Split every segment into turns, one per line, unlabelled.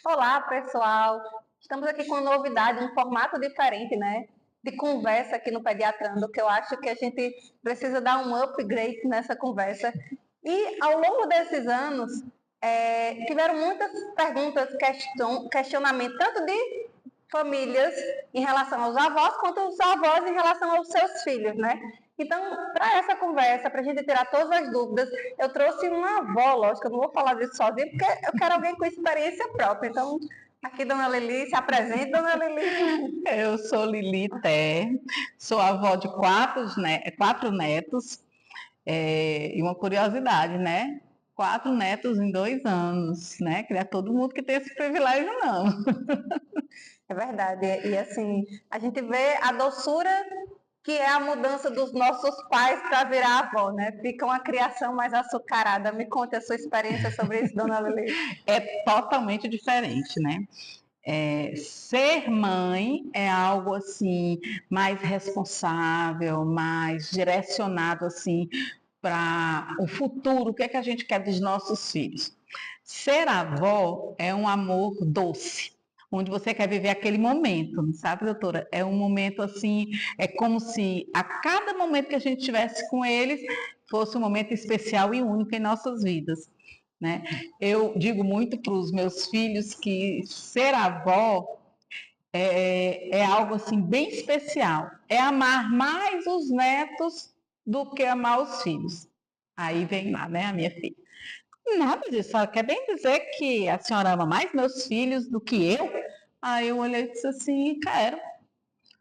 Olá, pessoal. Estamos aqui com uma novidade, um formato diferente, né? De conversa aqui no Pediatrando, que eu acho que a gente precisa dar um upgrade nessa conversa. E ao longo desses anos, tiveram muitas perguntas, questionamentos, tanto de famílias em relação aos avós, quanto os avós em relação aos seus filhos, né? Então, para essa conversa, para a gente tirar todas as dúvidas, eu trouxe uma avó, lógico, eu não vou falar disso sozinha, porque eu quero alguém com experiência própria. Então, aqui, dona Lili, se apresente, dona Lili.
Eu sou Lili Té, sou avó de quatro netos, e uma curiosidade, né? 4 netos em 2 anos, né? Que não é todo mundo que tem esse privilégio, não.
É verdade. E assim, a gente vê a doçura que é a mudança dos nossos pais para virar avó, né? Fica uma criação mais açucarada. Me conte a sua experiência sobre isso, dona Lili.
É totalmente diferente, né? Ser mãe é algo assim mais responsável, mais direcionado assim para o futuro, o que é que a gente quer dos nossos filhos. Ser avó é um amor doce, onde você quer viver aquele momento, sabe, doutora? É um momento assim, é como se a cada momento que a gente tivesse com eles fosse um momento especial e único em nossas vidas. Né? Eu digo muito para os meus filhos que ser avó é algo assim bem especial. É amar mais os netos do que amar os filhos. Aí vem lá, né, a minha filha. Nada disso, só quer bem dizer que a senhora ama mais meus filhos do que eu? Aí eu olhei e disse assim, quero,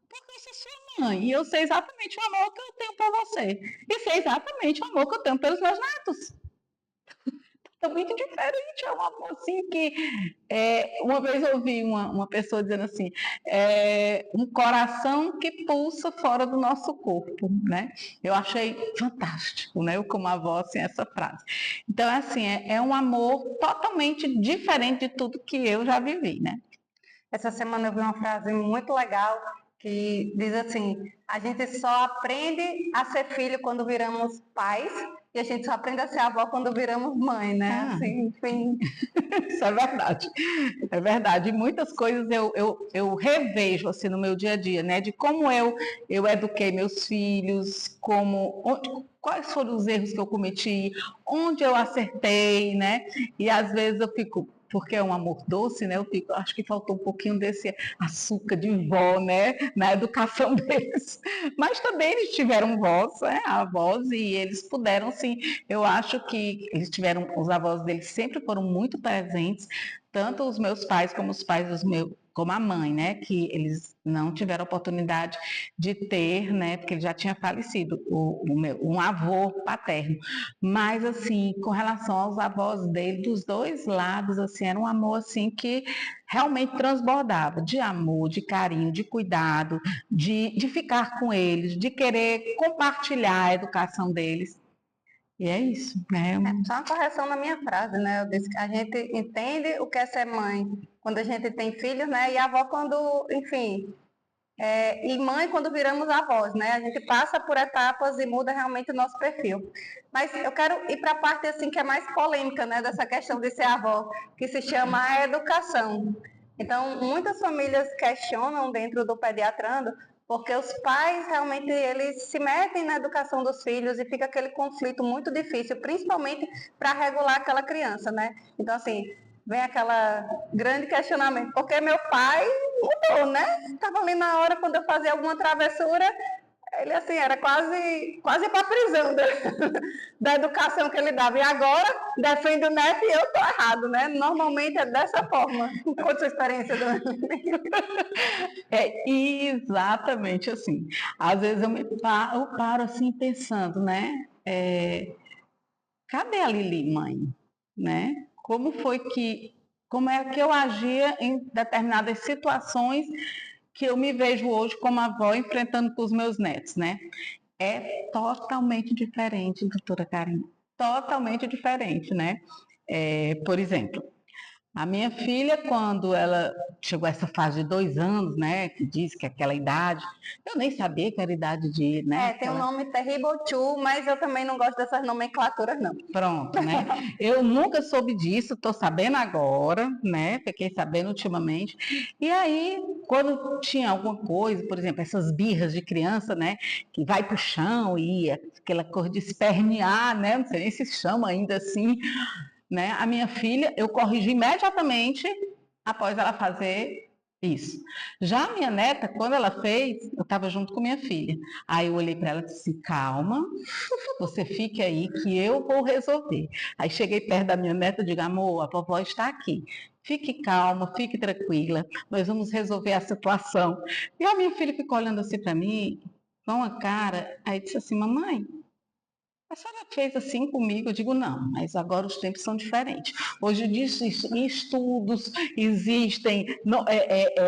porque eu sou sua mãe e eu sei exatamente o amor que eu tenho por você. E sei exatamente o amor que eu tenho pelos meus netos. É muito diferente, é um amor assim que uma vez eu ouvi uma pessoa dizendo assim, um coração que pulsa fora do nosso corpo, né? Eu achei fantástico, né? Eu como avó, assim, essa frase. Então, assim, é um amor totalmente diferente de tudo que eu já vivi, né?
Essa semana eu vi uma frase muito legal que diz assim: a gente só aprende a ser filho quando viramos pais e a gente só aprende a ser avó quando viramos mãe, né?
Ah,
Assim, enfim.
isso é verdade. É verdade. E muitas coisas eu revejo assim no meu dia a dia, né? De como eu eduquei meus filhos, quais foram os erros que eu cometi, onde eu acertei, né? E às vezes eu fico, porque é um amor doce, né? Eu fico, acho que faltou um pouquinho desse açúcar de vó, né? Na educação deles. Mas também eles tiveram voz, né? Avós, e eles puderam, sim. Eu acho que eles tiveram, os avós deles sempre foram muito presentes, tanto os meus pais como os pais dos meus, como a mãe, né, que eles não tiveram oportunidade de ter, né, porque ele já tinha falecido, um avô paterno. Mas, assim, com relação aos avós dele, dos dois lados, assim, era um amor, assim, que realmente transbordava de amor, de carinho, de cuidado, de ficar com eles, de querer compartilhar a educação deles. E é isso, né?
Só uma correção na minha frase, né? Eu disse que a gente entende o que é ser mãe quando a gente tem filhos, né? E avó quando, enfim, e mãe quando viramos avós, né? A gente passa por etapas e muda realmente o nosso perfil. Mas eu quero ir para a parte assim que é mais polêmica, né? Dessa questão de ser avó, que se chama a educação. Então, muitas famílias questionam dentro do pediatrando porque os pais realmente eles se metem na educação dos filhos e fica aquele conflito muito difícil, principalmente para regular aquela criança, né? Então, assim, vem aquela grande questionamento, porque meu pai mudou, né? Estava ali na hora quando eu fazia alguma travessura, ele assim, era quase para a prisão da educação que ele dava. E agora defende o neto e eu estou errado, né? Normalmente é dessa forma. Conta sua experiência do.
É exatamente assim. Às vezes eu paro assim pensando, né? Cadê a Lili, mãe? Né? Como é que eu agia em determinadas situações que eu me vejo hoje como avó enfrentando com os meus netos, né? É totalmente diferente, doutora Karina. Totalmente diferente, né? Por exemplo, A minha filha, quando ela chegou a essa fase de 2 anos, né, que diz que é aquela idade, eu nem sabia que era idade de, né,
Tem o nome Terrible Two, mas eu também não gosto dessas nomenclaturas, não.
pronto, né? Eu nunca soube disso, estou sabendo agora, né? Fiquei sabendo ultimamente. E aí, quando tinha alguma coisa, por exemplo, essas birras de criança, né? Que vai pro chão e aquela cor de espernear, né? Não sei nem se chama ainda assim, né? A minha filha, eu corrigi imediatamente após ela fazer isso. Já a minha neta, quando ela fez, eu estava junto com minha filha. Aí eu olhei para ela e disse: assim, calma, você fique aí que eu vou resolver. Aí cheguei perto da minha neta e digo: amor, a vovó está aqui. Fique calma, fique tranquila, nós vamos resolver a situação. E a minha filha ficou olhando assim para mim, com uma cara, aí disse assim: mamãe, a senhora fez assim comigo? Eu digo, não, mas agora os tempos são diferentes. Hoje existem estudos, existem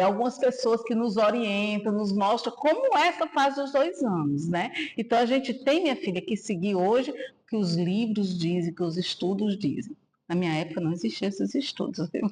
algumas pessoas que nos orientam, nos mostram como é essa fase dos 2 anos, né? Então a gente tem, minha filha, que seguir hoje o que os livros dizem, o que os estudos dizem. Na minha época não existiam esses estudos, viu?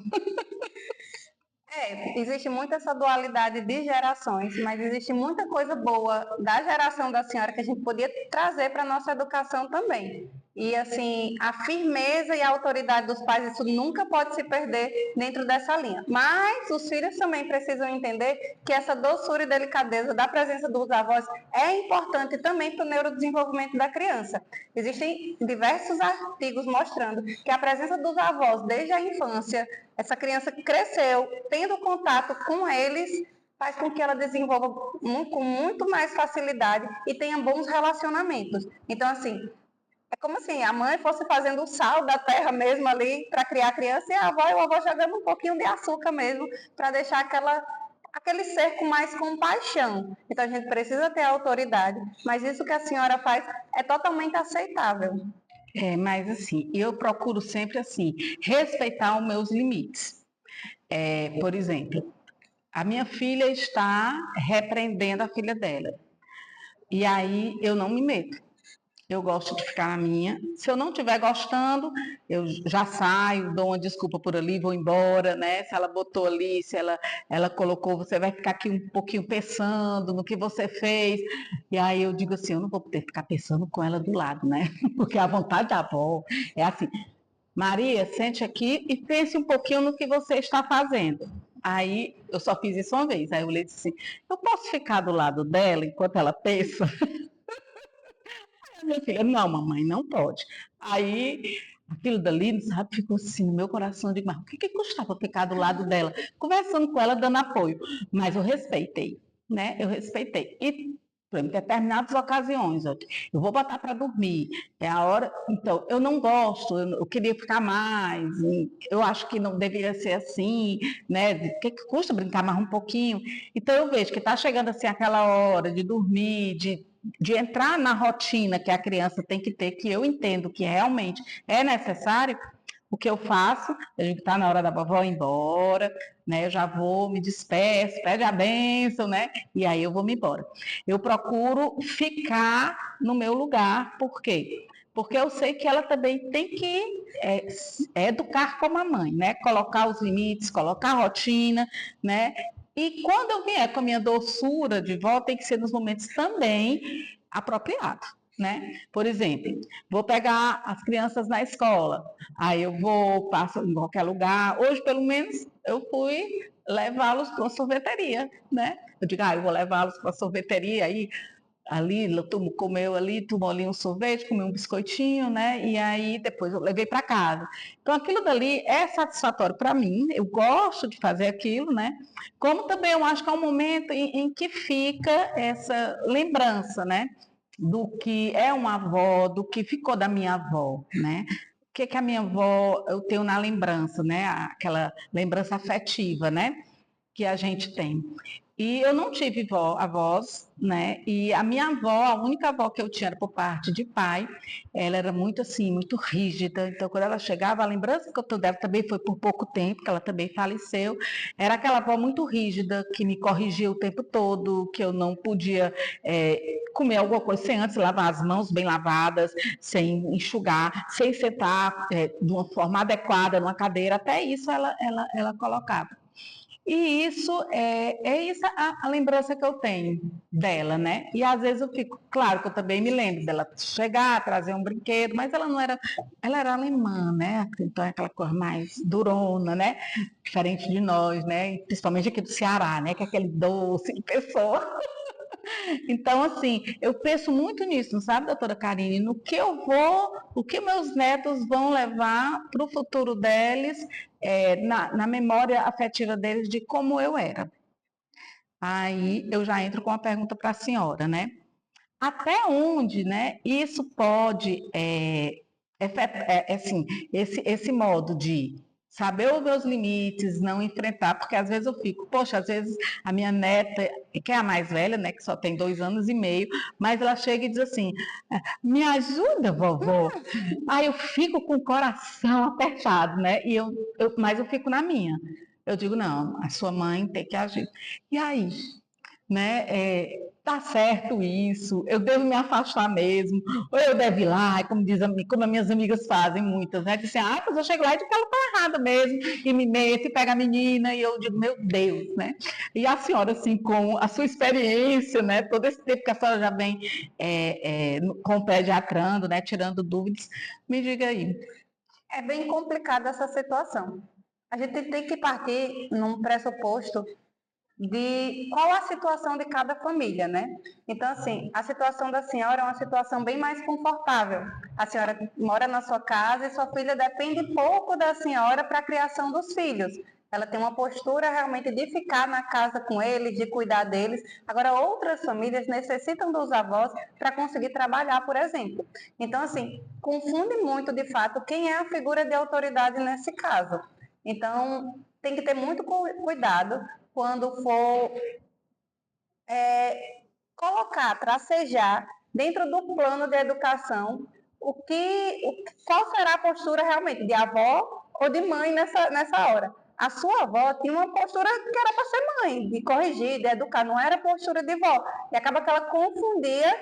Existe muito essa dualidade de gerações, mas existe muita coisa boa da geração da senhora que a gente podia trazer para a nossa educação também. E assim, a firmeza e a autoridade dos pais, isso nunca pode se perder dentro dessa linha. Mas os filhos também precisam entender que essa doçura e delicadeza da presença dos avós é importante também para o neurodesenvolvimento da criança. Existem diversos artigos mostrando que a presença dos avós desde a infância, essa criança cresceu tendo contato com eles, faz com que ela desenvolva com muito mais facilidade e tenha bons relacionamentos. Então, assim, é como se a mãe fosse fazendo o sal da terra mesmo ali para criar a criança e a avó e o avô jogando um pouquinho de açúcar mesmo para deixar aquele ser com mais compaixão. Então, a gente precisa ter autoridade, mas isso que a senhora faz é totalmente aceitável.
Mas assim, eu procuro sempre assim, respeitar os meus limites. Por exemplo, a minha filha está repreendendo a filha dela. E aí eu não me meto. Eu gosto de ficar na minha. Se eu não estiver gostando, eu já saio, dou uma desculpa por ali, vou embora, né? Se ela botou ali, se ela colocou, você vai ficar aqui um pouquinho pensando no que você fez. E aí eu digo assim, eu não vou poder ficar pensando com ela do lado, né? Porque a vontade da avó é assim, Maria, sente aqui e pense um pouquinho no que você está fazendo. Aí eu só fiz isso uma vez. Aí eu lhe disse assim: eu posso ficar do lado dela enquanto ela pensa? Minha filha, não, mamãe, não pode. Aí aquilo dali, sabe, ficou assim no meu coração. Eu digo, mas o que custava ficar do lado dela, conversando com ela, dando apoio? Mas eu respeitei, né? Eu respeitei. E em determinadas ocasiões, eu vou botar para dormir, é a hora. Então, eu não gosto, eu queria ficar mais, eu acho que não deveria ser assim, né? O que custa brincar mais um pouquinho? Então, eu vejo que está chegando assim aquela hora de dormir, de entrar na rotina que a criança tem que ter, que eu entendo que realmente é necessário. O que eu faço? Eu digo que está na hora da vovó ir embora, né? Eu já vou, me despeço, pede a bênção, né? E aí eu vou me embora. Eu procuro ficar no meu lugar, por quê? Porque eu sei que ela também tem que educar como a mãe, né? Colocar os limites, colocar a rotina, né? E quando eu vier com a minha doçura de volta, tem que ser nos momentos também apropriados, né? Por exemplo, vou pegar as crianças na escola, aí eu vou, passo em qualquer lugar. Hoje, pelo menos, eu fui levá-los para uma sorveteria, né? Eu digo, eu vou levá-los para a sorveteria, aí ali, comeu ali, tomou ali um sorvete, comeu um biscoitinho, né? E aí depois eu levei para casa. Então aquilo dali é satisfatório para mim, eu gosto de fazer aquilo, né? Como também eu acho que é um momento em que fica essa lembrança, né? Do que é uma avó, do que ficou da minha avó, né? O que que a minha avó eu tenho na lembrança, né? Aquela lembrança afetiva, né? que a gente tem. E eu não tive avós, né? E a minha avó, a única avó que eu tinha era por parte de pai, ela era muito assim, muito rígida. Então, quando ela chegava, a lembrança que eu tô dela também foi por pouco tempo, que ela também faleceu. Era aquela avó muito rígida, que me corrigia o tempo todo, que eu não podia comer alguma coisa sem antes lavar as mãos bem lavadas, sem enxugar, sem sentar de uma forma adequada numa cadeira. Até isso ela colocava. E isso é isso a lembrança que eu tenho dela, né? E às vezes eu fico, claro que eu também me lembro dela chegar, trazer um brinquedo, mas ela não era, ela era alemã, né? Então é aquela cor mais durona, né? Diferente de nós, né? Principalmente aqui do Ceará, né? Que é aquele doce de pessoa. Então, assim, eu penso muito nisso, sabe, doutora Karine? No que eu vou, o que meus netos vão levar para o futuro deles, na memória afetiva deles de como eu era. Aí eu já entro com uma pergunta para a senhora, né? Até onde, né, isso pode, assim, esse modo de saber os meus limites, não enfrentar, porque às vezes eu fico, poxa, às vezes a minha neta, que é a mais velha, né, que só tem 2 anos e meio, mas ela chega e diz assim, me ajuda, vovó. Aí eu fico com o coração apertado, né, mas eu fico na minha. Eu digo, não, a sua mãe tem que agir. E aí, né? Tá certo isso, eu devo me afastar mesmo, ou eu devo ir lá, como as minhas amigas fazem muitas, né? Dizem, mas eu chego lá e digo que ela tá errada mesmo, e me meto e pega a menina, e eu digo, meu Deus, né? E a senhora, assim, com a sua experiência, né? Todo esse tempo que a senhora já vem com o pediatrando, né? Tirando dúvidas, me diga aí.
É bem complicada essa situação. A gente tem que partir num pressuposto de qual a situação de cada família, né? Então, assim, a situação da senhora é uma situação bem mais confortável. A senhora mora na sua casa e sua filha depende pouco da senhora para a criação dos filhos. Ela tem uma postura realmente de ficar na casa com eles, de cuidar deles. Agora, outras famílias necessitam dos avós para conseguir trabalhar, por exemplo. Então, assim, confunde muito, de fato, quem é a figura de autoridade nesse caso. Então, tem que ter muito cuidado quando for colocar, tracejar dentro do plano de educação qual será a postura realmente de avó ou de mãe nessa hora. A sua avó tinha uma postura que era para ser mãe, de corrigir, de educar, não era postura de vó. E acaba que ela confundia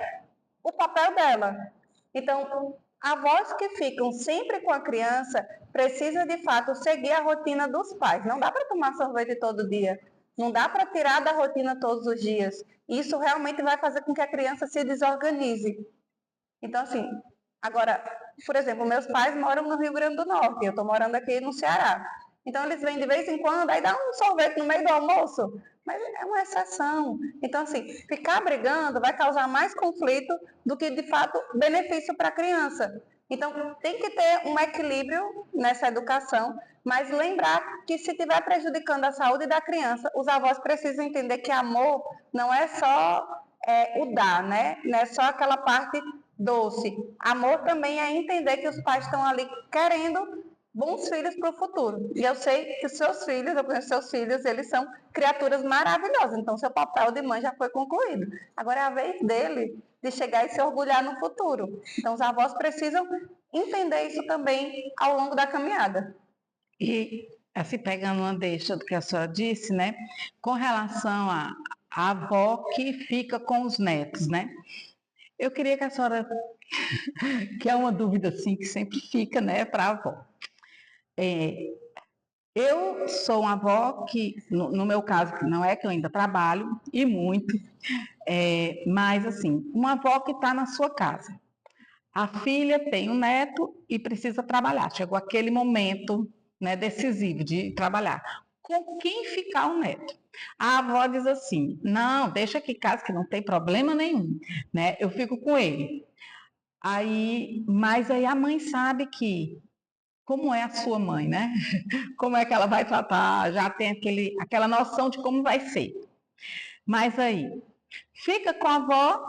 o papel dela. Então, avós que ficam sempre com a criança precisa de fato seguir a rotina dos pais. Não dá para tomar sorvete todo dia. Não dá para tirar da rotina todos os dias. Isso realmente vai fazer com que a criança se desorganize. Então, assim, agora, por exemplo, meus pais moram no Rio Grande do Norte, eu estou morando aqui no Ceará. Então, eles vêm de vez em quando, aí dá um sorvete no meio do almoço, mas é uma exceção. Então, assim, ficar brigando vai causar mais conflito do que, de fato, benefício para a criança. Então, tem que ter um equilíbrio nessa educação, mas lembrar que se estiver prejudicando a saúde da criança, os avós precisam entender que amor não é só o dar, né? Não é só aquela parte doce. Amor também é entender que os pais estão ali querendo bons filhos para o futuro. E eu sei que os seus filhos, eu conheço seus filhos, eles são criaturas maravilhosas. Então, seu papel de mãe já foi concluído. Agora é a vez dele de chegar e se orgulhar no futuro. Então, os avós precisam entender isso também ao longo da caminhada.
E, assim, pegando uma deixa do que a senhora disse, né? Com relação à avó que fica com os netos, né? Eu queria que a senhora, que é uma dúvida assim que sempre fica, né, para a avó. Eu sou uma avó que, no meu caso, não é que eu ainda trabalho, e muito, mas assim, uma avó que está na sua casa. A filha tem um neto e precisa trabalhar. Chegou aquele momento, né, decisivo de trabalhar. Com quem ficar o neto? A avó diz assim: não, deixa aqui em casa que não tem problema nenhum, né? Eu fico com ele. Mas aí a mãe sabe que como é a sua mãe, né? Como é que ela vai tratar? Já tem aquela noção de como vai ser. Mas aí, fica com a avó,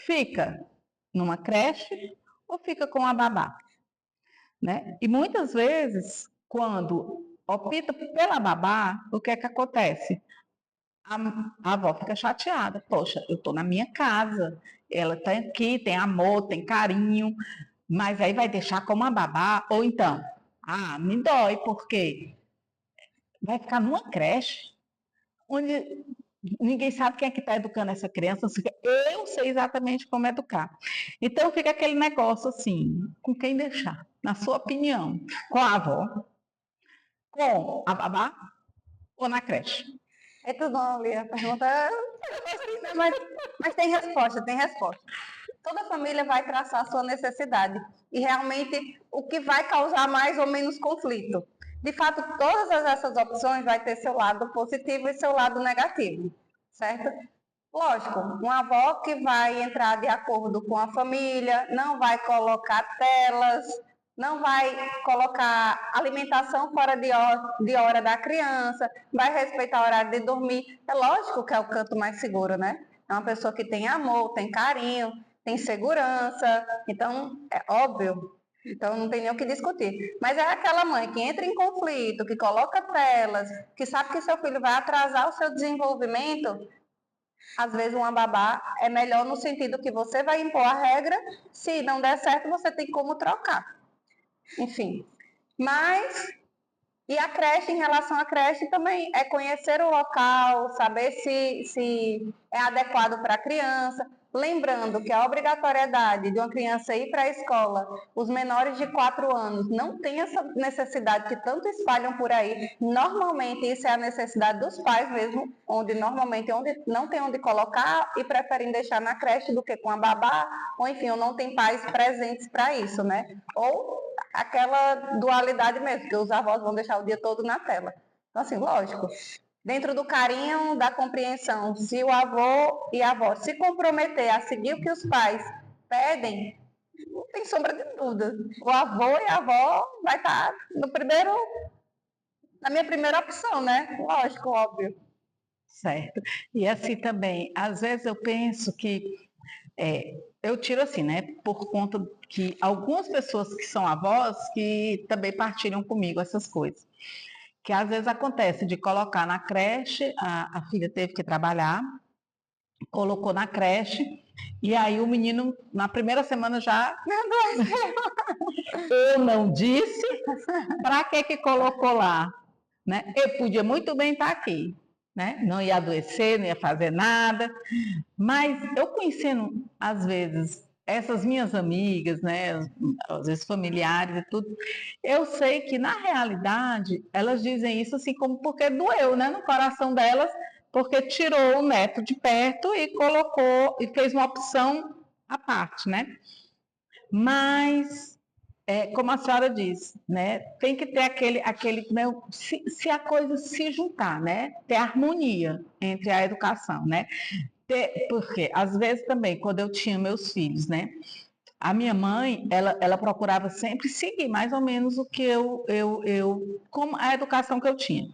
fica numa creche ou fica com a babá, né? E muitas vezes, quando opta pela babá, o que é que acontece? A, a avó fica chateada. Poxa, eu estou na minha casa, ela está aqui, tem amor, tem carinho, mas aí vai deixar como a babá? Ou então, me dói, porque vai ficar numa creche onde ninguém sabe quem é que está educando essa criança. Eu sei exatamente como educar. Então fica aquele negócio assim, com quem deixar, na sua opinião, com a avó, com a babá ou na creche?
É tudo ali, a pergunta. Mas, mas tem resposta, tem resposta. Toda família vai traçar a sua necessidade e realmente o que vai causar mais ou menos conflito. De fato, todas essas opções vai ter seu lado positivo e seu lado negativo, certo? Lógico, uma avó que vai entrar de acordo com a família, não vai colocar telas, não vai colocar alimentação fora de hora da criança, vai respeitar o horário de dormir. É lógico que é o canto mais seguro, né? É uma pessoa que tem amor, tem carinho, tem segurança, então é óbvio. Então não tem nem o que discutir. Mas é aquela mãe que entra em conflito, que coloca telas, que sabe que seu filho vai atrasar o seu desenvolvimento. Às vezes uma babá é melhor no sentido que você vai impor a regra, se não der certo você tem como trocar. Enfim. Mas e a creche, em relação à creche, também é conhecer o local, saber se é adequado para a criança. Lembrando que a obrigatoriedade de uma criança ir para a escola, os menores de 4 anos, não tem essa necessidade que tanto espalham por aí. Normalmente, isso é a necessidade dos pais mesmo, onde normalmente não tem onde colocar e preferem deixar na creche do que com a babá, ou enfim, ou não tem pais presentes para isso, né? Ou aquela dualidade mesmo, que os avós vão deixar o dia todo na tela. Então, assim, lógico, dentro do carinho, da compreensão, se o avô e a avó se comprometer a seguir o que os pais pedem, não tem sombra de dúvida. O avô e a avó vai estar na minha primeira opção, né? Lógico, óbvio.
Certo. E assim também, às vezes eu penso que eu tiro assim, né? Por conta que algumas pessoas que são avós que também partilham comigo essas coisas. Que às vezes acontece de colocar na creche, a filha teve que trabalhar, colocou na creche, e aí o menino, na primeira semana já. Eu não disse, para que colocou lá? Né? Eu podia muito bem estar aqui, né? Não ia adoecer, não ia fazer nada, mas eu conhecendo, às vezes, essas minhas amigas, né, às vezes familiares e tudo, eu sei que, na realidade, elas dizem isso assim como porque doeu, né, no coração delas, porque tirou o neto de perto e colocou, e fez uma opção à parte, né? Mas, como a senhora diz, né, tem que ter aquele né, se a coisa se juntar, né, ter harmonia entre a educação, né? Porque, às vezes também, quando eu tinha meus filhos, né? A minha mãe, ela procurava sempre seguir mais ou menos o que como a educação que eu tinha.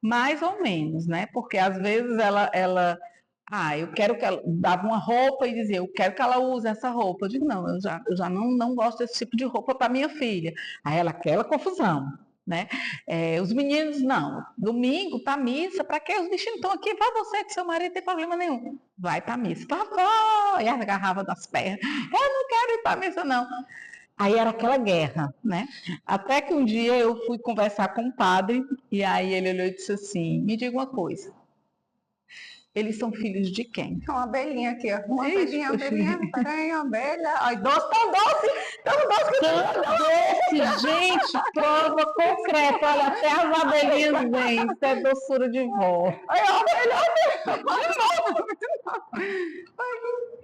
Mais ou menos, né? Porque às vezes eu quero que ela, dava uma roupa e dizia, eu quero que ela use essa roupa. Eu digo, não, eu já não gosto desse tipo de roupa para minha filha. Aí ela, aquela confusão, né? Os meninos, não. Domingo, para missa, para que os bichinhos estão aqui? Vai você, que seu marido tem problema nenhum. Vai para missa. Vovó! E agarrava das pernas. Eu não quero ir para missa, não. Aí era aquela guerra, né? Até que um dia eu fui conversar com o padre, e aí ele olhou e disse assim, me diga uma coisa, eles são filhos de quem?
Uma abelhinha aqui, ó. Uma
Ixi,
abelhinha, peraí, uma abelha. Ai, doce, tão doce que
doce, gente, prova concreta, olha, até as abelhinhas vêm, isso é doçura de vó.
Ai, a abelha,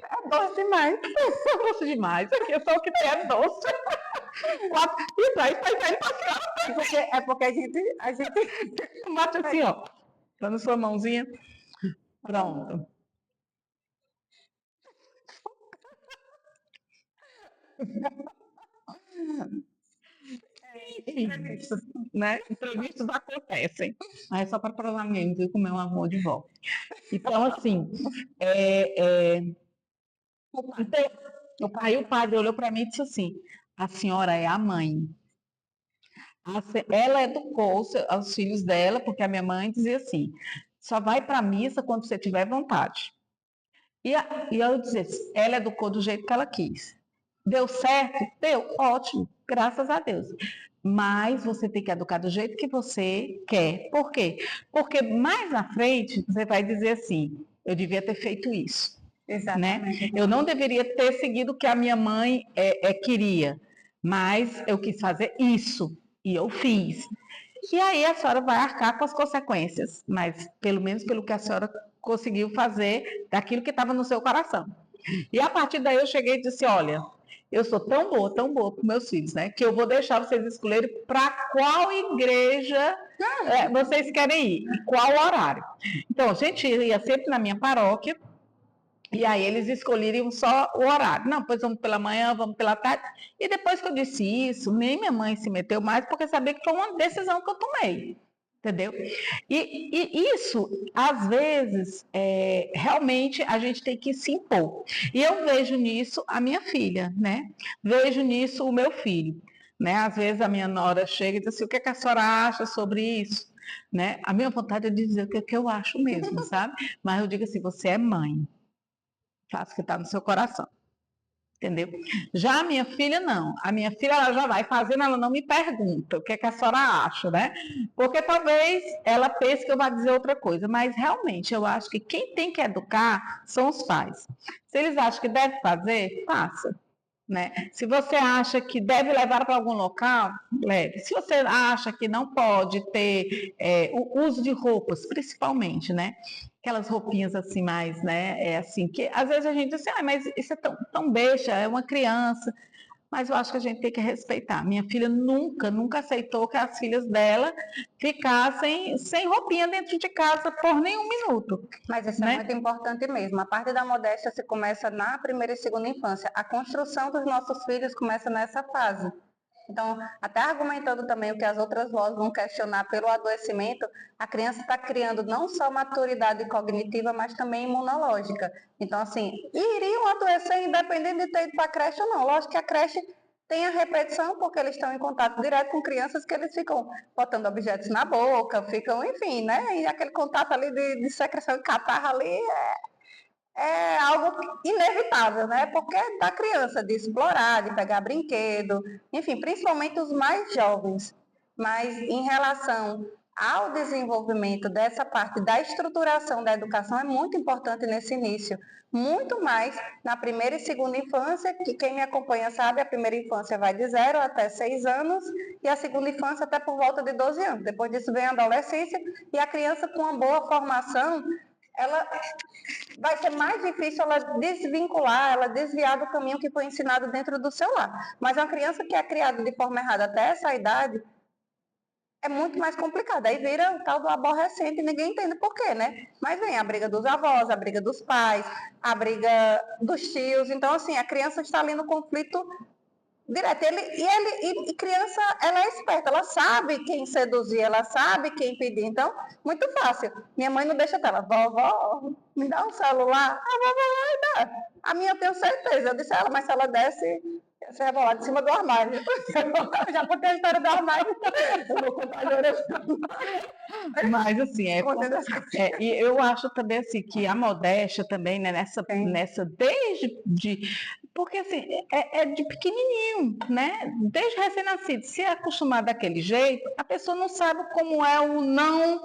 é doce demais.
É doce demais, aqui é só o que tem é doce.
Isso aí faz bem pra É porque a gente
bate assim, ó, tá na sua mãozinha. Pronto. Entrevistas, né? Entrevistas acontecem. Mas é só para provar mesmo, com meu amor de volta. Então, assim, aí o padre olhou para mim e disse assim: a senhora é a mãe. Ela educou os filhos dela, porque a minha mãe dizia assim: só vai para a missa quando você tiver vontade. E eu dizia, ela educou do jeito que ela quis. Deu certo? Deu, ótimo, graças a Deus. Mas você tem que educar do jeito que você quer. Por quê? Porque mais na frente você vai dizer assim: eu devia ter feito isso. Né? Eu não deveria ter seguido o que a minha mãe queria, mas eu quis fazer isso e eu fiz. E aí a senhora vai arcar com as consequências, mas pelo menos pelo que a senhora conseguiu fazer daquilo que estava no seu coração. E a partir daí eu cheguei e disse: olha, eu sou tão boa com meus filhos, né? Que eu vou deixar vocês escolherem para qual igreja vocês querem ir, e qual horário. Então, a gente ia sempre na minha paróquia. E aí eles escolheriam só o horário. Não, pois vamos pela manhã, vamos pela tarde. E depois que eu disse isso, nem minha mãe se meteu mais, porque sabia que foi uma decisão que eu tomei. Entendeu? E isso, às vezes, realmente a gente tem que se impor. E eu vejo nisso a minha filha, né? Vejo nisso o meu filho. Né? Às vezes a minha nora chega e diz assim: o que, que a senhora acha sobre isso? Né? A minha vontade é dizer o que eu acho mesmo, sabe? Mas eu digo assim: você é mãe. Faça o que está no seu coração. Entendeu? Já a minha filha, não. A minha filha, ela já vai fazendo, ela não me pergunta o que, é que a senhora acha, né? Porque talvez ela pense que eu vá dizer outra coisa, mas realmente eu acho que quem tem que educar são os pais. Se eles acham que deve fazer, faça. Né? Se você acha que deve levar para algum local, leve. Se você acha que não pode ter o uso de roupas, principalmente, né? Aquelas roupinhas assim mais, né? É assim que às vezes a gente diz assim: mas isso é tão besta, é uma criança. Mas eu acho que a gente tem que respeitar. Minha filha nunca aceitou que as filhas dela ficassem sem roupinha dentro de casa por nenhum minuto.
Mas isso é muito importante mesmo. A parte da modéstia se começa na primeira e segunda infância. A construção dos nossos filhos começa nessa fase. Então, até argumentando também o que as outras vozes vão questionar pelo adoecimento, a criança está criando não só maturidade cognitiva, mas também imunológica. Então, assim, iriam adoecer independente de ter ido para a creche ou não. Lógico que a creche tem a repetição, porque eles estão em contato direto com crianças que eles ficam botando objetos na boca, ficam, enfim, né? E aquele contato ali de secreção e catarro ali é algo inevitável, né? Porque é da criança, de explorar, de pegar brinquedo, enfim, principalmente os mais jovens. Mas em relação ao desenvolvimento dessa parte da estruturação da educação é muito importante nesse início. Muito mais na primeira e segunda infância, que quem me acompanha sabe, a primeira infância vai de 0 até 6 anos e a segunda infância até por volta de 12 anos. Depois disso vem a adolescência e a criança com uma boa formação, ela vai ser mais difícil ela desvincular, ela desviar do caminho que foi ensinado dentro do seu lar. Mas uma criança que é criada de forma errada até essa idade é muito mais complicado. Aí vira o tal do aborrecente e ninguém entende por quê, né? Mas vem a briga dos avós, a briga dos pais, a briga dos tios. Então, assim, a criança está ali no conflito direto. E criança, ela é esperta, ela sabe quem seduzir, ela sabe quem pedir. Então, muito fácil. Minha mãe não deixa dela, vovó, me dá um celular. A vovó vai dar. A minha eu tenho certeza. Eu disse a ela, mas se ela desce, você vai rolar de cima do armário. Já contei a história do armário. Eu vou contar agora.
Mas assim, e eu acho também assim que a modéstia também, né, nessa porque assim, é de pequenininho, né? Desde recém-nascido, se é acostumado daquele jeito, a pessoa não sabe como é o não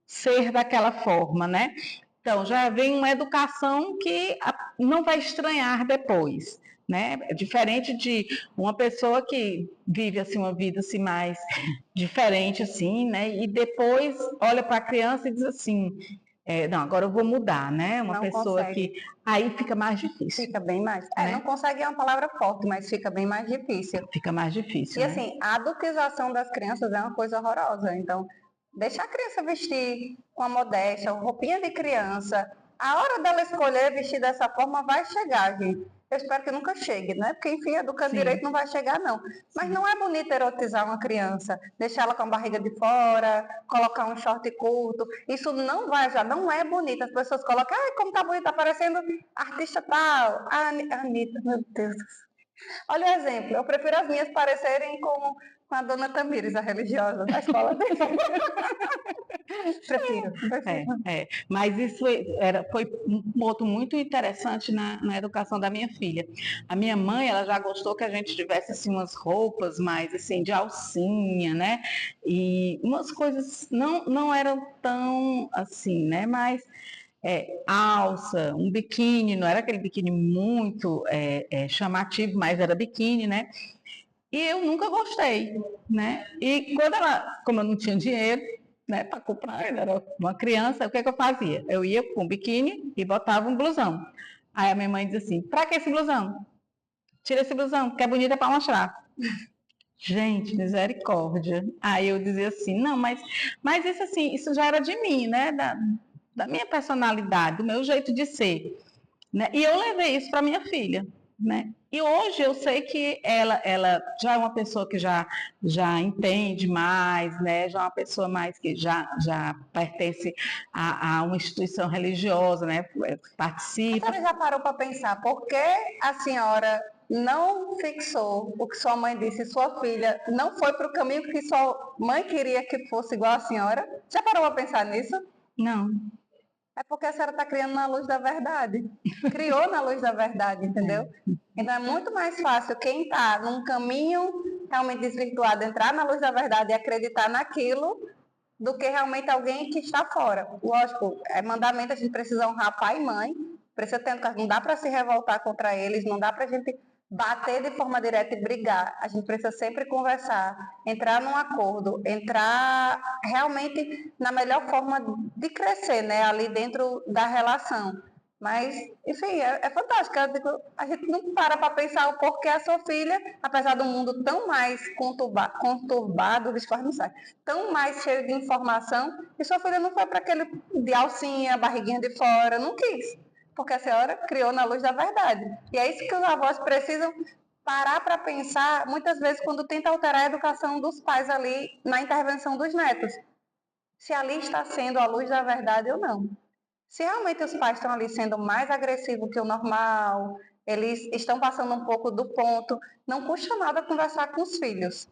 ser daquela forma, né? Então, já vem uma educação que não vai estranhar depois, né? É diferente de uma pessoa que vive assim uma vida assim mais diferente assim, né? E depois olha para a criança e diz assim, não, agora eu vou mudar, né? Uma
não
pessoa
consegue.
que aí fica mais difícil.
Fica bem mais.
Né?
Não consegue é uma palavra forte, mas fica bem mais difícil.
Fica mais difícil.
E
né?
assim, a adultização das crianças é uma coisa horrorosa. Então, deixa a criança vestir com a modéstia, roupinha de criança. A hora dela escolher vestir dessa forma vai chegar, gente. Eu espero que nunca chegue, né? Porque, enfim, educando direito não vai chegar, não. Mas não é bonito erotizar uma criança, deixar ela com a barriga de fora, colocar um short curto. Isso não vai, já não é bonito. As pessoas colocam, ai, como tá bonito, tá parecendo artista tal. A Anitta, meu Deus do céu. Olha o exemplo, eu prefiro as minhas parecerem com Com a dona Tamires, a religiosa da escola dele. Prefiro.
Mas isso foi um ponto muito interessante na educação da minha filha. A minha mãe, ela já gostou que a gente tivesse assim umas roupas mais assim de alcinha, né? E umas coisas não eram tão assim, né? Mas alça, um biquíni, não era aquele biquíni muito chamativo, mas era biquíni, né? E eu nunca gostei, né? E quando como eu não tinha dinheiro, né, para comprar, eu era uma criança, o que é que eu fazia? Eu ia com um biquíni e botava um blusão. Aí a minha mãe dizia assim: pra que esse blusão? Tira esse blusão, que é bonita para mostrar. Gente, misericórdia. Aí eu dizia assim: não, mas isso assim, isso já era de mim, né? Da minha personalidade, do meu jeito de ser. Né? E eu levei isso para minha filha, né? E hoje eu sei que ela já é uma pessoa que já entende mais, né? Já é uma pessoa mais que já pertence a uma instituição religiosa, né? Participa.
A senhora já parou para pensar por que a senhora não fixou o que sua mãe disse, sua filha não foi para o caminho que sua mãe queria que fosse igual a senhora? Já parou para pensar nisso?
Não.
É porque a senhora está criando na luz da verdade. Criou na luz da verdade, entendeu? Então é muito mais fácil quem está num caminho realmente desvirtuado entrar na luz da verdade e acreditar naquilo do que realmente alguém que está fora. Lógico, é mandamento, a gente precisa honrar pai e mãe, precisa ter educação, não dá para se revoltar contra eles, não dá para a gente bater de forma direta e brigar. A gente precisa sempre conversar, entrar num acordo, entrar realmente na melhor forma de crescer, né, ali dentro da relação. Mas, enfim, é fantástico. A gente não para pensar o porquê a sua filha, apesar do mundo tão mais conturbado, não sai, tão mais cheio de informação, e sua filha não foi para aquele de alcinha, barriguinha de fora, não quis. Porque a senhora criou na luz da verdade. E é isso que os avós precisam parar para pensar, muitas vezes, quando tenta alterar a educação dos pais ali na intervenção dos netos. Se ali está sendo a luz da verdade ou não. Se realmente os pais estão ali sendo mais agressivos que o normal, eles estão passando um pouco do ponto, não custa nada conversar com os filhos.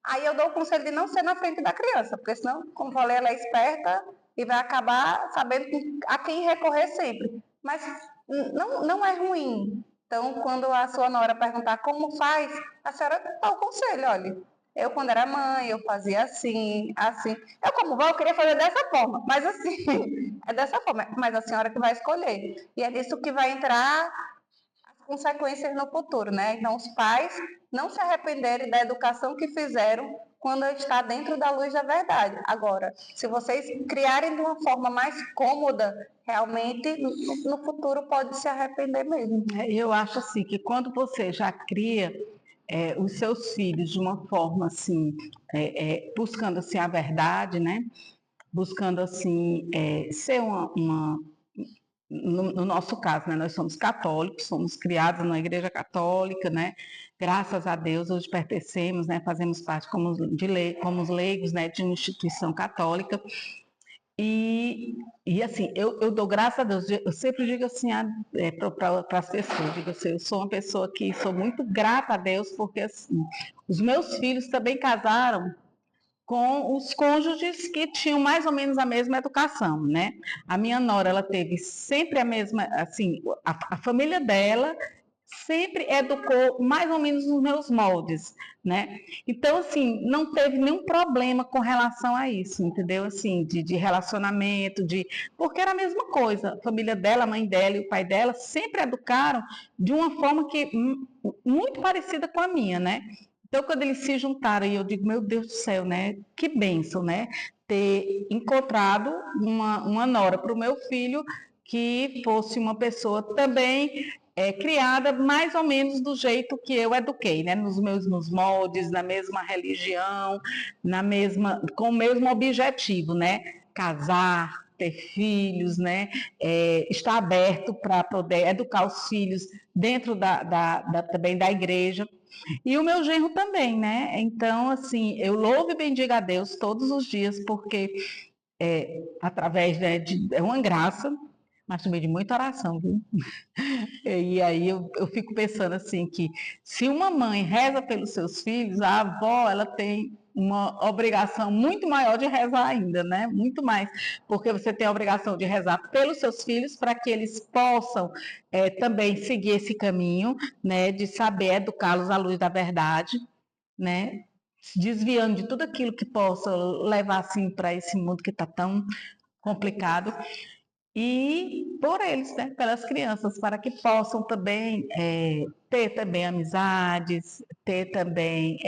Aí eu dou o conselho de não ser na frente da criança, porque senão, como falei, ela é esperta e vai acabar sabendo a quem recorrer sempre. Mas não é ruim. Então, quando a sua nora perguntar como faz, a senhora dá o conselho, olha, eu quando era mãe, eu fazia assim, assim. Eu como vó, eu queria fazer dessa forma, mas assim, é dessa forma. Mas a senhora que vai escolher. E é disso que vai entrar as consequências no futuro, né? Então, os pais não se arrependerem da educação que fizeram quando está dentro da luz da verdade. Agora, se vocês criarem de uma forma mais cômoda, realmente no futuro pode se arrepender mesmo.
Eu acho assim que quando você já cria os seus filhos de uma forma assim, buscando assim a verdade, né? Buscando assim ser no nosso caso, né, nós somos católicos, somos criados na Igreja Católica, né? Graças a Deus hoje pertencemos, né? Fazemos parte como os leigos, né? De uma instituição católica. E assim, eu dou graças a Deus, eu sempre digo assim para as pessoas, eu digo assim, eu sou uma pessoa que sou muito grata a Deus, porque assim, os meus filhos também casaram com os cônjuges que tinham mais ou menos a mesma educação, né? A minha nora, ela teve sempre a mesma, assim, a família dela sempre educou mais ou menos nos meus moldes, né? Então, assim, não teve nenhum problema com relação a isso, entendeu? Assim, de relacionamento, porque era a mesma coisa. A família dela, a mãe dela e o pai dela sempre educaram de uma forma que muito parecida com a minha, né? Então, quando eles se juntaram, eu digo, meu Deus do céu, né? Que bênção, né? Ter encontrado uma nora para o meu filho que fosse uma pessoa também criada mais ou menos do jeito que eu eduquei, né? Nos mesmos moldes, na mesma religião, com o mesmo objetivo, né? Casar, ter filhos, né? Estar aberto para poder educar os filhos dentro também da igreja. E o meu genro também, né? Então, assim, eu louvo e bendigo a Deus todos os dias, porque através, né, é uma graça. Mas também de muita oração, viu? E aí eu fico pensando assim que se uma mãe reza pelos seus filhos, a avó ela tem uma obrigação muito maior de rezar ainda, né? Muito mais, porque você tem a obrigação de rezar pelos seus filhos para que eles possam também seguir esse caminho, né? De saber educá-los à luz da verdade, né? Desviando de tudo aquilo que possa levar assim para esse mundo que está tão complicado e por eles, né, pelas crianças, para que possam também ter também amizades, ter também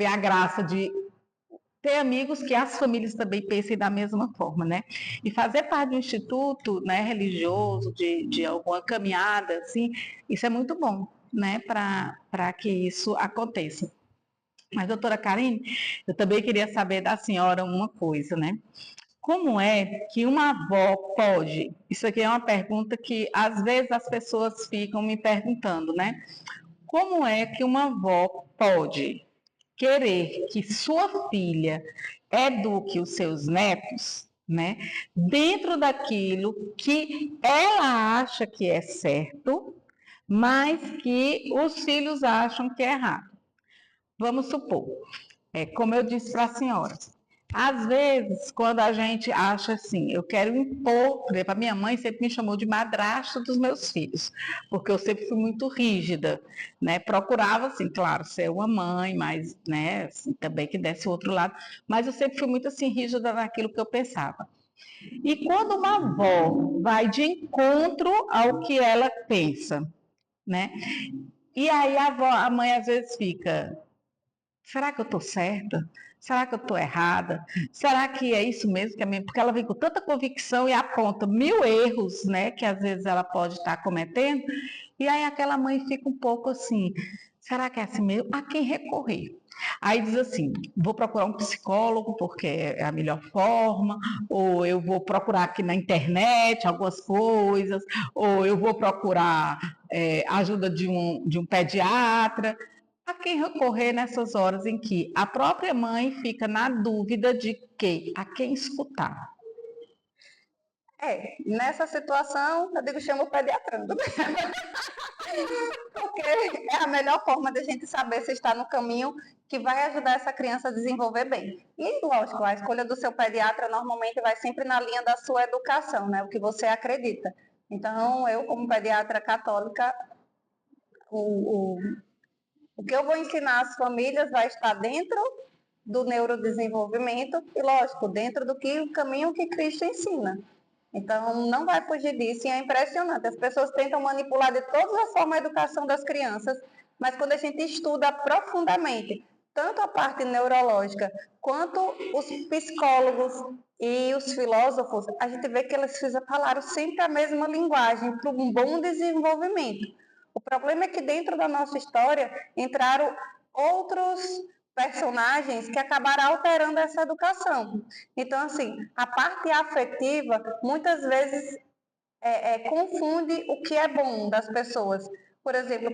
a graça de ter amigos que as famílias também pensem da mesma forma, né? E fazer parte de um instituto, né, religioso, de alguma caminhada, assim, isso é muito bom, né, para que isso aconteça. Mas, doutora Karine, eu também queria saber da senhora uma coisa, né? Como é que uma avó pode? Isso aqui é uma pergunta que às vezes as pessoas ficam me perguntando, né? Como é que uma avó pode querer que sua filha eduque os seus netos, né? Dentro daquilo que ela acha que é certo, mas que os filhos acham que é errado. Vamos supor, como eu disse para a senhora, às vezes, quando a gente acha assim, eu quero impor, por exemplo, a minha mãe sempre me chamou de madrasta dos meus filhos, porque eu sempre fui muito rígida, né? Procurava, assim, claro, ser uma mãe, mas, né, assim, também que desse o outro lado, mas eu sempre fui muito, assim, rígida naquilo que eu pensava. E quando uma avó vai de encontro ao que ela pensa, né? E aí a mãe às vezes fica, será que eu estou certa? Será que eu estou errada? Será que é isso mesmo que a minha... Porque ela vem com tanta convicção e aponta mil erros, né, que às vezes ela pode estar cometendo, e aí aquela mãe fica um pouco assim, será que é assim mesmo? A quem recorrer? Aí diz assim, vou procurar um psicólogo porque é a melhor forma, ou eu vou procurar aqui na internet algumas coisas, ou eu vou procurar ajuda de um pediatra. A quem recorrer nessas horas em que a própria mãe fica na dúvida de que a quem escutar.
Nessa situação, eu digo, chama o pediatrando. Porque é a melhor forma da gente saber se está no caminho que vai ajudar essa criança a desenvolver bem. E, lógico, a escolha do seu pediatra normalmente vai sempre na linha da sua educação, né? O que você acredita. Então, eu, como pediatra católica, o, o, o que eu vou ensinar às famílias vai estar dentro do neurodesenvolvimento e, lógico, dentro do que o caminho que Cristo ensina. Então, não vai fugir disso e é impressionante. As pessoas tentam manipular de todas as formas a educação das crianças, mas quando a gente estuda profundamente, tanto a parte neurológica quanto os psicólogos e os filósofos, a gente vê que eles falaram sempre a mesma linguagem para um bom desenvolvimento. O problema é que dentro da nossa história entraram outros personagens que acabaram alterando essa educação. Então, assim, a parte afetiva muitas vezes confunde o que é bom das pessoas. Por exemplo,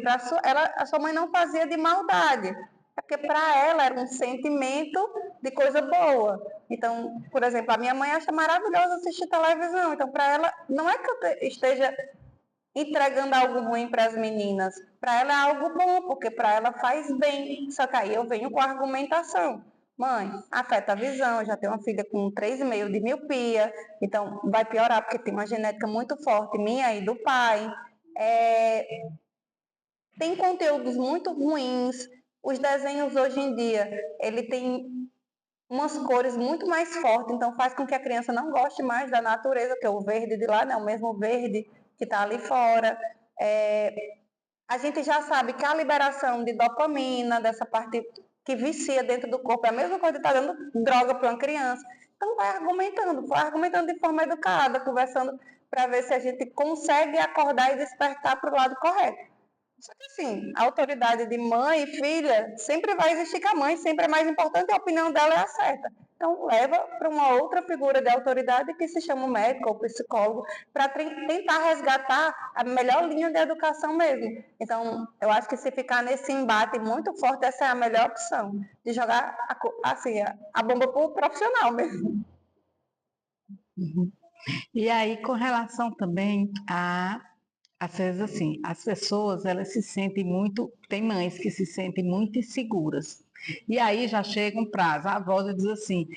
a sua mãe não fazia de maldade, porque para ela era um sentimento de coisa boa. Então, por exemplo, a minha mãe acha maravilhoso assistir televisão. Então, para ela, não é que eu esteja entregando algo ruim para as meninas. Para ela é algo bom, porque para ela faz bem. Só que aí eu venho com a argumentação. Mãe, afeta a visão, eu já tenho uma filha com 3,5 de miopia, então vai piorar porque tem uma genética muito forte minha e do pai. Tem conteúdos muito ruins. Os desenhos hoje em dia, ele tem umas cores muito mais fortes, então faz com que a criança não goste mais da natureza, que é o verde de lá, né? O mesmo verde que está ali fora. A gente já sabe que a liberação de dopamina, dessa parte que vicia dentro do corpo, é a mesma coisa que está dando droga para uma criança. Então vai argumentando de forma educada, conversando para ver se a gente consegue acordar e despertar para o lado correto. Só que assim, a autoridade de mãe e filha sempre vai existir com a mãe, sempre é mais importante, a opinião dela é a certa. Então, leva para uma outra figura de autoridade que se chama o médico ou psicólogo, para tentar resgatar a melhor linha de educação mesmo. Então, eu acho que se ficar nesse embate muito forte, essa é a melhor opção, de jogar assim, a bomba para o profissional mesmo.
Uhum. E aí, com relação também a, às vezes assim, as pessoas, elas se sentem muito, tem mães que se sentem muito inseguras. E aí já chega um prazo, a avó já diz assim,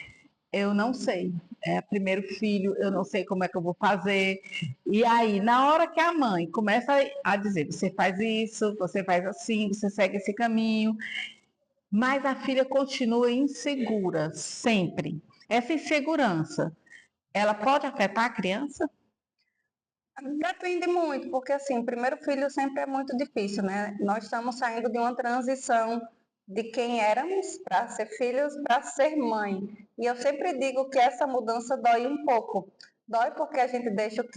eu não sei, é primeiro filho, eu não sei como é que eu vou fazer. E aí, na hora que a mãe começa a dizer, você faz isso, você faz assim, você segue esse caminho, mas a filha continua insegura, sempre. Essa insegurança, ela pode afetar a criança?
Depende muito, porque assim, primeiro filho sempre é muito difícil, né? Nós estamos saindo de uma transição de quem éramos para ser filhos, para ser mãe. E eu sempre digo que essa mudança dói um pouco. Dói porque a gente deixa o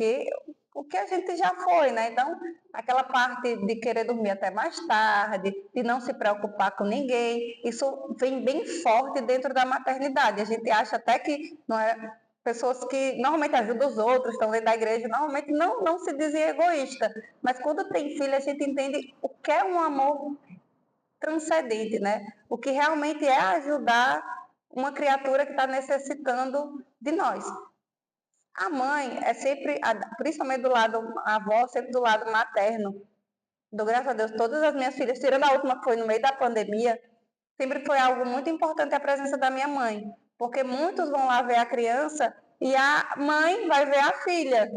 que a gente já foi, né? Então, aquela parte de querer dormir até mais tarde, de não se preocupar com ninguém, isso vem bem forte dentro da maternidade. A gente acha até que não é pessoas que normalmente ajudam os outros, estão dentro da igreja, normalmente não se dizem egoísta, mas quando tem filho a gente entende o que é um amor transcendente, né? O que realmente é ajudar uma criatura que está necessitando de nós. A mãe é sempre, principalmente do lado, a avó, sempre do lado materno. Dou graças a Deus, todas as minhas filhas, tirando a última que foi no meio da pandemia, sempre foi algo muito importante a presença da minha mãe, porque muitos vão lá ver a criança e a mãe vai ver a filha,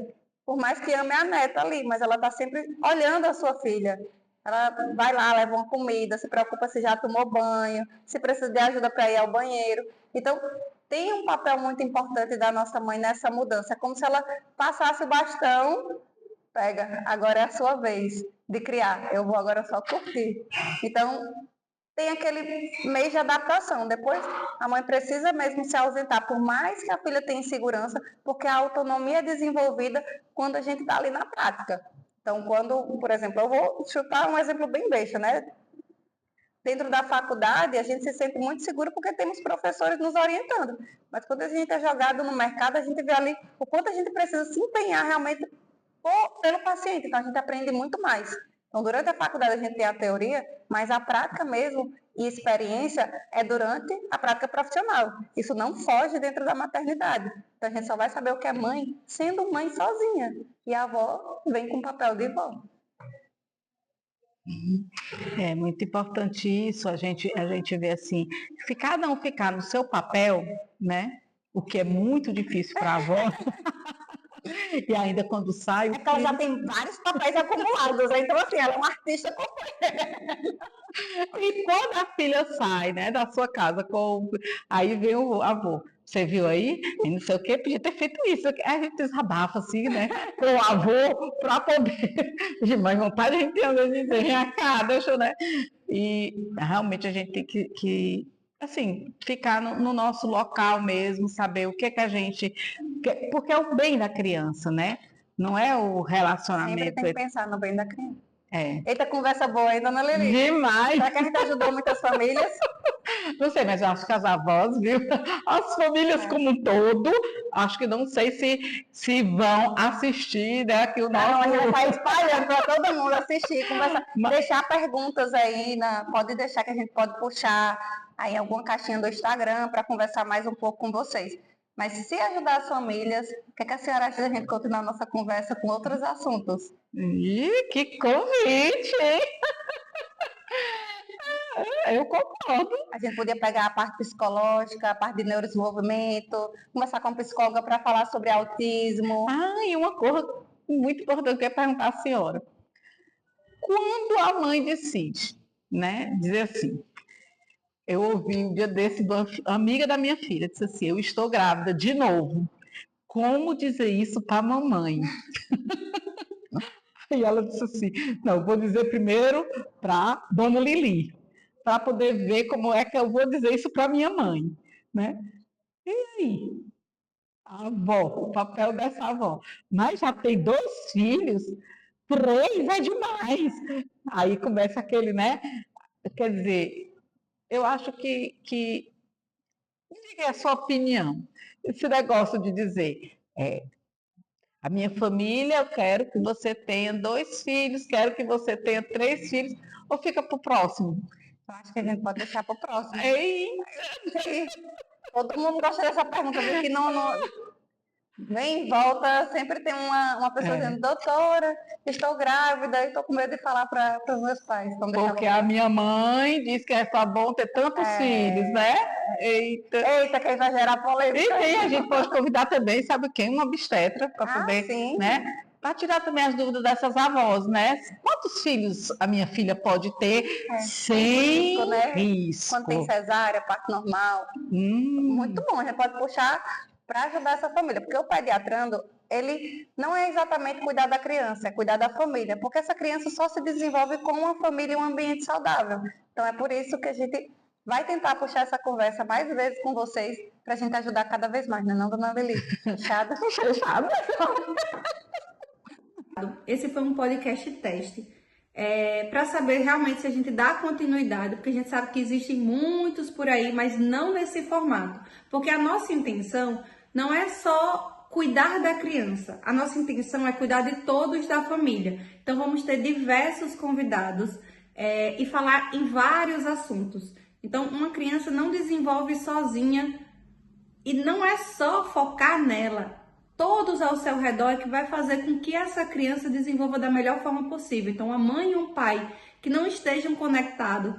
por mais que ame a neta ali, mas ela está sempre olhando a sua filha. Ela vai lá, leva uma comida, se preocupa se já tomou banho, se precisa de ajuda para ir ao banheiro. Então, tem um papel muito importante da nossa mãe nessa mudança. É como se ela passasse o bastão, pega, agora é a sua vez de criar, eu vou agora só curtir. Então, tem aquele mês de adaptação. Depois, a mãe precisa mesmo se ausentar, por mais que a filha tenha insegurança, porque a autonomia é desenvolvida quando a gente está ali na prática. Então, quando, por exemplo, eu vou chutar um exemplo bem besta, né? Dentro da faculdade, a gente se sente muito seguro porque temos professores nos orientando. Mas quando a gente é jogado no mercado, a gente vê ali o quanto a gente precisa se empenhar realmente pelo paciente. Então, a gente aprende muito mais. Então, durante a faculdade, a gente tem a teoria, mas a prática mesmo e experiência é durante a prática profissional. Isso não foge dentro da maternidade. Então, a gente só vai saber o que é mãe sendo mãe sozinha. E a avó vem com o papel de vó.
É muito importante isso, a gente vê assim, se cada um ficar no seu papel, né? O que é muito difícil para a avó, e ainda quando sai o
É que ela já
filho,
tem vários papéis acumulados, né? Então, assim, ela é uma artista.
e quando a filha sai, né, da sua casa, aí vem o avô. Você viu aí? E não sei o que, podia ter feito isso. Aí a gente desabafa assim, né? Com o avô, para poder. De mãe, vontade, a gente às vezes dizer, vem cá, deixa eu, né? E realmente a gente tem assim, ficar no nosso local mesmo, saber o que que a gente. Porque é o bem da criança, né? Não é o
Sempre
relacionamento.
tem que pensar no bem da criança.
É.
Eita, conversa boa aí, dona Lili.
Demais!
Será que a gente ajudou muitas famílias?
Não sei, mas eu acho que as avós, viu? As famílias
É.
como um todo, acho que não sei se vão assistir, né? Que o
Ah, não, a gente vai
nosso.
sair espalhando para todo mundo assistir, conversar, deixar perguntas aí, pode deixar que a gente pode puxar aí alguma caixinha do Instagram para conversar mais um pouco com vocês. Mas se ajudar as famílias, o que, é que a senhora acha da gente continuar a nossa conversa com outros assuntos?
Ih, que convite, hein? Eu concordo.
A gente podia pegar a parte psicológica, a parte de neurodesenvolvimento, conversar com a psicóloga para falar sobre autismo.
Ah, e uma coisa muito importante que eu ia perguntar à senhora. Quando a mãe decide, né, dizer assim, eu ouvi um dia desse de uma amiga da minha filha, disse assim, eu estou grávida de novo. Como dizer isso para a mamãe? E ela disse assim, não, eu vou dizer primeiro para Dona Lili, para poder ver como é que eu vou dizer isso para minha mãe, né? E aí? A avó, o papel dessa avó. Mas já tem 2 filhos, 3 é demais. Aí começa aquele, né? Quer dizer, eu acho que diga a sua opinião. Esse negócio de dizer, a minha família, eu quero que você tenha 2 filhos, quero que você tenha 3 filhos, ou fica para o próximo?
Eu acho que a gente pode deixar para o próximo.
Ei,
Todo mundo gosta dessa pergunta, viu? Que não, Vem e volta, sempre tem uma pessoa
É.
dizendo, doutora, estou grávida e estou com medo de falar para os meus pais. Então deixa
Porque a minha mãe diz que é só bom ter tantos filhos, né? Eita.
Eita, quem vai gerar
E
polêmica.
tem, a gente pode convidar também, sabe quem? Uma obstetra, para
Ah,
poder,
sim.
né? Para tirar também as dúvidas dessas avós, né? Quantos filhos a minha filha pode ter sem
risco, né?
risco?
Quando tem cesárea, parto normal. Muito bom, a gente pode puxar para ajudar essa família, porque o pediatrando, ele não é exatamente cuidar da criança, é cuidar da família, porque essa criança só se desenvolve com uma família e um ambiente saudável. Então é por isso que a gente vai tentar puxar essa conversa mais vezes com vocês, para a gente ajudar cada vez mais, não é não, dona Lili? Fechada?
Fechado.
Esse foi um podcast teste. Para saber realmente se a gente dá continuidade, porque a gente sabe que existem muitos por aí, mas não nesse formato. Porque a nossa intenção não é só cuidar da criança, a nossa intenção é cuidar de todos da família. Então vamos ter diversos convidados e falar em vários assuntos. Então uma criança não desenvolve sozinha e não é só focar nela. Todos ao seu redor é que vai fazer com que essa criança desenvolva da melhor forma possível. Então, a mãe e um pai que não estejam conectados,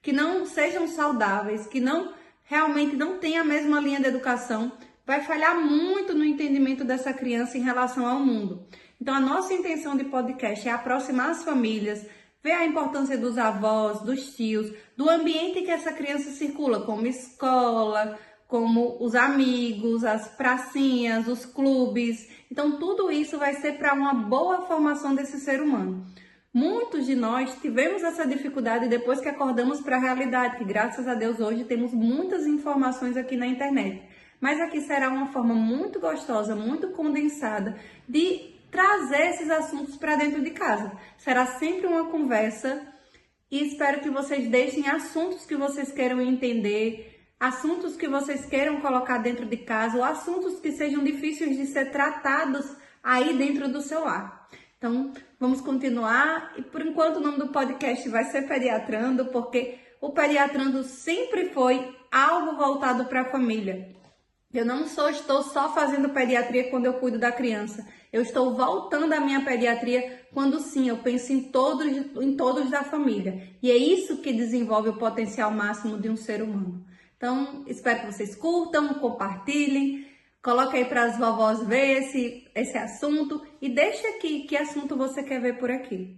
que não sejam saudáveis, que não realmente não tenham a mesma linha de educação, vai falhar muito no entendimento dessa criança em relação ao mundo. Então, a nossa intenção de podcast é aproximar as famílias, ver a importância dos avós, dos tios, do ambiente que essa criança circula, como escola, como os amigos, as pracinhas, os clubes. Então, tudo isso vai ser para uma boa formação desse ser humano. Muitos de nós tivemos essa dificuldade depois que acordamos para a realidade, que graças a Deus hoje temos muitas informações aqui na internet. Mas aqui será uma forma muito gostosa, muito condensada de trazer esses assuntos para dentro de casa. Será sempre uma conversa e espero que vocês deixem assuntos que vocês queiram entender, assuntos que vocês queiram colocar dentro de casa ou assuntos que sejam difíceis de ser tratados aí dentro do seu lar. Então, vamos continuar e por enquanto o nome do podcast vai ser Pediatrando, porque o Pediatrando sempre foi algo voltado para a família. Eu não estou só fazendo pediatria quando eu cuido da criança. Eu estou voltando à minha pediatria quando sim, eu penso em todos da família. E é isso que desenvolve o potencial máximo de um ser humano. Então, espero que vocês curtam, compartilhem, coloquem aí para as vovós ver esse assunto e deixa aqui que assunto você quer ver por aqui.